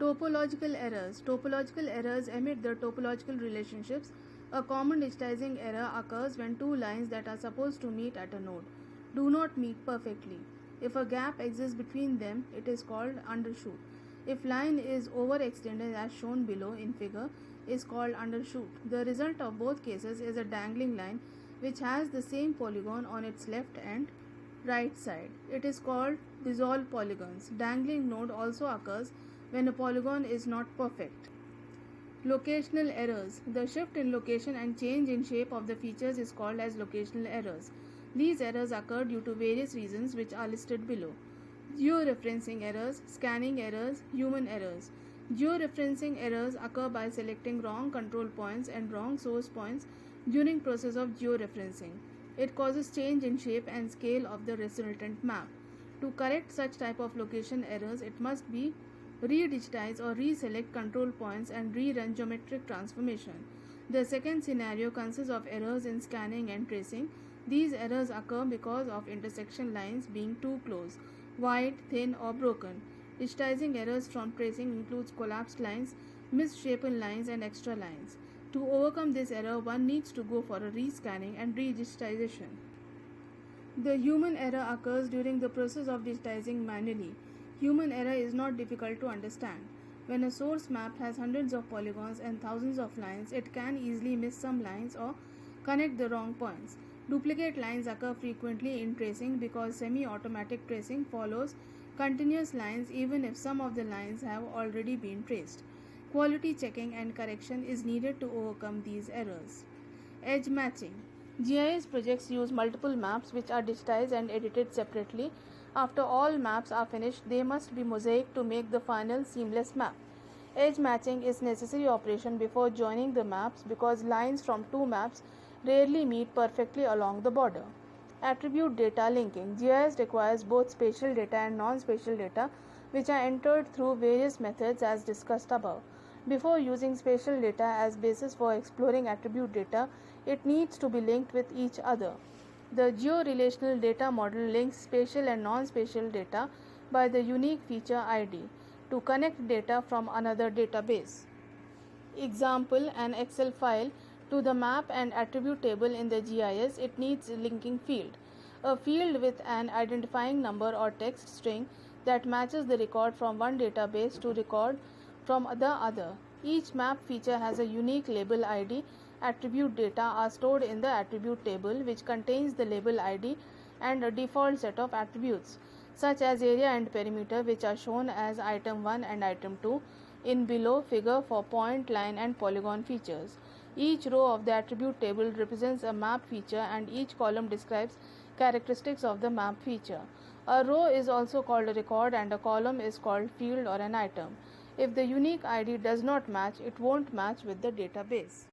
Topological errors. Topological errors emit the topological relationships. A common digitizing error occurs when two lines that are supposed to meet at a node do not meet perfectly. If a gap exists between them, it is called undershoot. If line is overextended as shown below in figure, is called undershoot. The result of both cases is a dangling line which has the same polygon on its left and right side. It is called dissolved polygons. Dangling node also occurs when a polygon is not perfect. Locational errors. The shift in location and change in shape of the features is called as locational errors. These errors occur due to various reasons which are listed below. Georeferencing errors, scanning errors, human errors. Georeferencing errors occur by selecting wrong control points and wrong source points during process of georeferencing. It causes change in shape and scale of the resultant map. To correct such type of location errors, it must be redigitize or reselect control points and rerun geometric transformation. The second scenario consists of errors in scanning and tracing. These errors occur because of intersection lines being too close, wide, thin or broken. Digitizing errors from tracing includes collapsed lines, misshapen lines and extra lines. To overcome this error, one needs to go for a rescanning and redigitization. The human error occurs during the process of digitizing manually. Human error is not difficult to understand. When a source map has hundreds of polygons and thousands of lines, it can easily miss some lines or connect the wrong points. Duplicate lines occur frequently in tracing because semi-automatic tracing follows continuous lines even if some of the lines have already been traced. Quality checking and correction is needed to overcome these errors. Edge matching. GIS projects use multiple maps which are digitized and edited separately. After all maps are finished, they must be mosaic to make the final seamless map. Edge matching is necessary operation before joining the maps because lines from two maps rarely meet perfectly along the border. Attribute data linking. GIS requires both spatial data and non-spatial data which are entered through various methods as discussed above. Before using spatial data as basis for exploring attribute data, it needs to be linked with each other. The georelational data model links spatial and non-spatial data by the unique feature ID to connect data from another database. Example, an Excel file to the map and attribute table in the GIS, it needs a linking field. A field with an identifying number or text string that matches the record from one database to record from the other. Each map feature has a unique label ID. Attribute data are stored in the attribute table which contains the label ID and a default set of attributes such as area and perimeter which are shown as item 1 and item 2 in below figure for point, line and polygon features. Each row of the attribute table represents a map feature and each column describes characteristics of the map feature. A row is also called a record and a column is called field or an item. If the unique ID does not match, it won't match with the database.